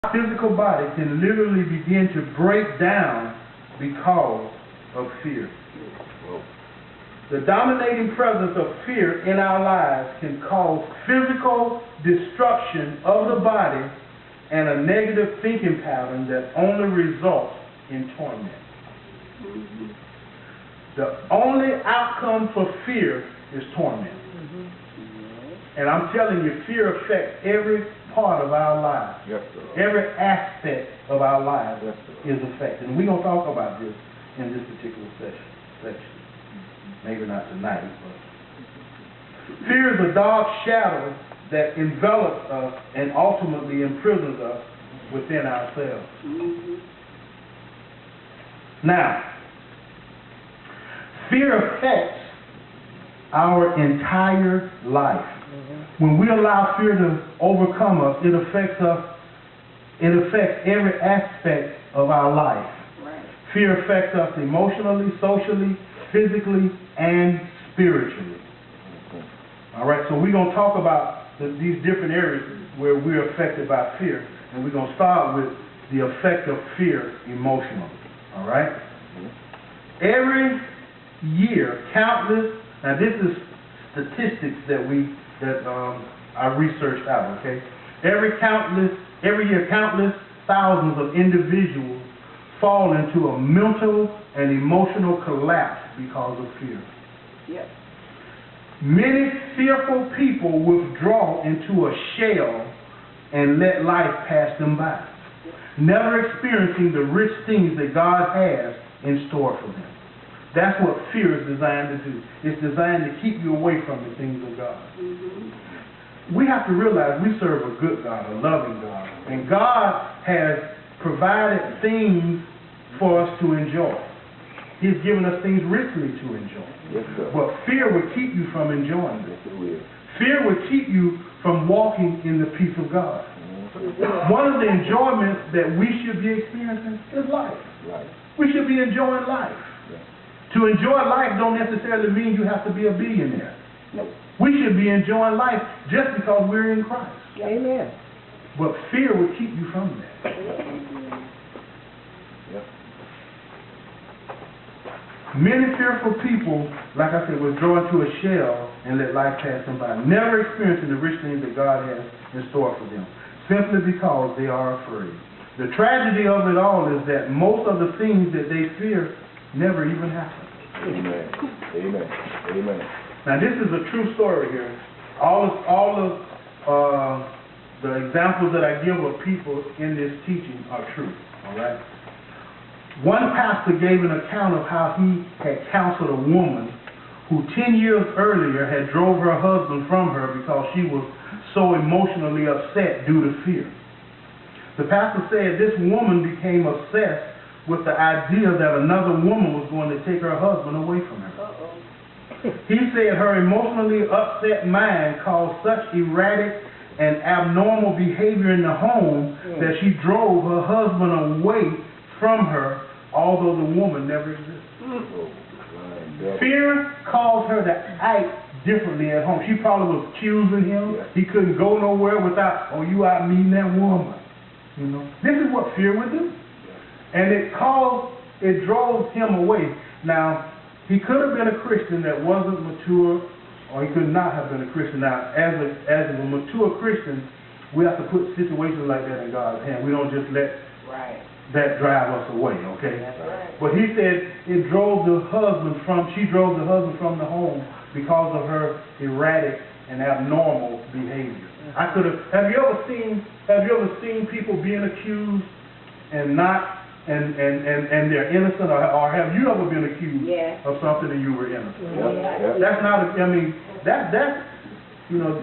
physical body can literally begin to break down because of fear. The dominating presence of fear in our lives can cause physical destruction of the body and a negative thinking pattern that only results in torment. The only outcome for fear is torment. And I'm telling you, fear affects every part of our lives. Yes, sir. Every aspect of our lives Yes, sir. is affected. And we're going to talk about this in this particular section. Maybe not tonight, but fear is a dark shadow that envelops us and ultimately imprisons us within ourselves. Now, fear affects our entire life. When we allow fear to overcome us, it affects us. It affects every aspect of our life. Right. Fear affects us emotionally, socially, physically, and spiritually. All right, so we're going to talk about these different areas where we're affected by fear, and we're going to start with the effect of fear emotionally. All right? Every year, countless, now this is statistics that I researched out, okay? Every year, countless thousands of individuals fall into a mental and emotional collapse because of fear. Yep. Many fearful people withdraw into a shell and let life pass them by, never experiencing the rich things that God has in store for them. That's what fear is designed to do. It's designed to keep you away from the things of God. We have to realize we serve a good God, a loving God. And God has provided things for us to enjoy. He's given us things richly to enjoy. Yes, sir. But fear will keep you from enjoying Yes, it. it will. Fear will keep you from walking in the peace of God. One of the enjoyments that we should be experiencing is life. Right. We should be enjoying life. To enjoy life don't necessarily mean you have to be a billionaire. Nope. We should be enjoying life just because we're in Christ. Amen. But fear will keep you from that. Yep. Many fearful people, like I said, withdraw into a shell and let life pass them by, never experiencing the rich things that God has in store for them, simply because they are afraid. The tragedy of it all is that most of the things that they fear never even happen. Amen. Amen. Amen. Now this is a true story here. All of the examples that I give of people in this teaching are true. All right. One pastor gave an account of how he had counseled a woman who 10 years earlier had drove her husband from her because she was so emotionally upset due to fear. The pastor said this woman became obsessed with the idea that another woman was going to take her husband away from her. He said her emotionally upset mind caused such erratic and abnormal behavior in the home that she drove her husband away from her, although the woman never existed. Fear caused her to act differently at home. She probably was accusing him. He couldn't go nowhere without, oh, you out meeting that woman. You know, this is what fear would do. And it drove him away. Now, he could have been a Christian that wasn't mature, or he could not have been a Christian. Now, as a mature Christian, we have to put situations like that in God's hand. We don't just let that drive us away, okay? That's right. But he said she drove the husband from the home because of her erratic and abnormal behavior. Have you ever seen people being accused and not and they're innocent, or have you ever been accused of something and you were innocent? That's not, that's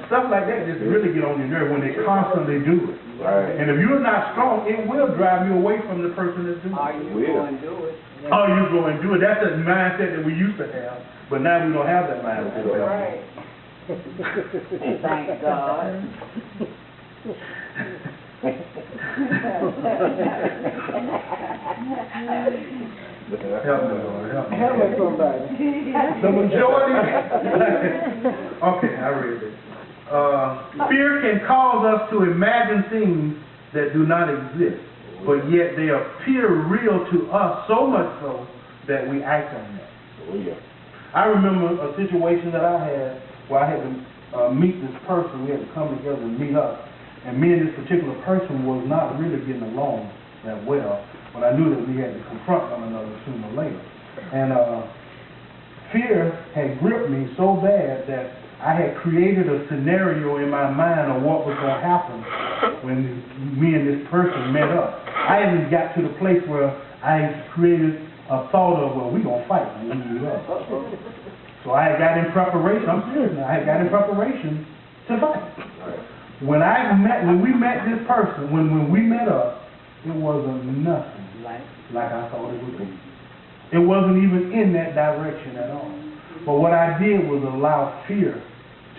stuff like that just really get on your nerve when they constantly do it. Right. And if you're not strong, it will drive you away from the person that's doing it. Are you going to do it? Oh, you go and do it. That's the mindset that we used to have, but now we don't have that mindset. Right. Thank God. Help me, Lord. Help me. Help us, somebody. The majority. Okay, I read it. Fear can cause us to imagine things that do not exist, but yet they appear real to us, so much so that we act on that. Oh, yeah. I remember a situation that I had where I had to meet this person. We had to come together and meet up. And me and this particular person was not really getting along that well, but I knew that we had to confront one another sooner or later. And fear had gripped me so bad that I had created a scenario in my mind of what was going to happen when me and this person met up. I even got to the place where I created a thought of, well, we're going to fight when we meet up. So I had got in preparation. I'm serious now. I had got in preparation to fight. When we met this person, when we met up, it wasn't nothing like I thought it would be. It wasn't even in that direction at all. But what I did was allow fear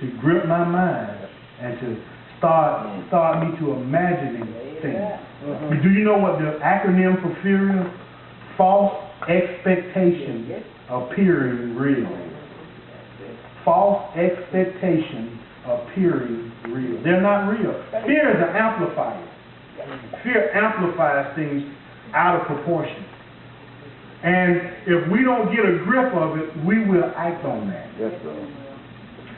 to grip my mind and to start me to imagining things. Do you know what the acronym for fear is? False expectations appearing real. False expectations appearing real. They're not real. Fear is an amplifier. Fear amplifies things out of proportion. And if we don't get a grip of it, we will act on that. Yes, sir.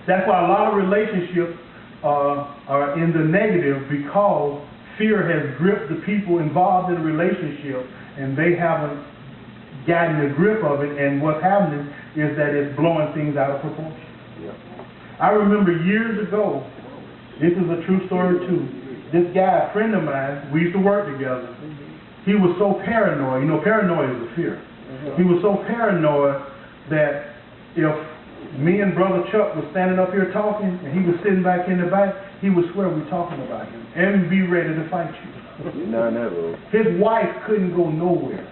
That's why a lot of relationships are in the negative, because fear has gripped the people involved in the relationship and they haven't gotten a grip of it, and what's happening is that it's blowing things out of proportion. Yeah. I remember years ago, this is a true story too, this guy, a friend of mine, we used to work together, he was so paranoid. You know, paranoia is a fear. He was so paranoid that if me and Brother Chuck was standing up here talking and he was sitting back in the back, he would swear we're talking about him and be ready to fight you. You're not never. His wife couldn't go nowhere.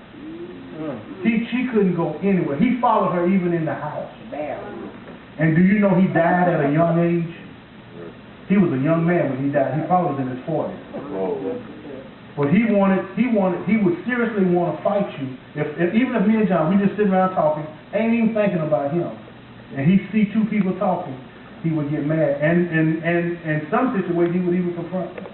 She couldn't go anywhere. He followed her even in the house. And do you know he died at a young age? He was a young man when he died. He probably was in his 40s. Whoa. But he would seriously want to fight you. Even if me and John, we just sitting around talking, ain't even thinking about him. And he see two people talking, he would get mad. And in some situations, he would even confront them.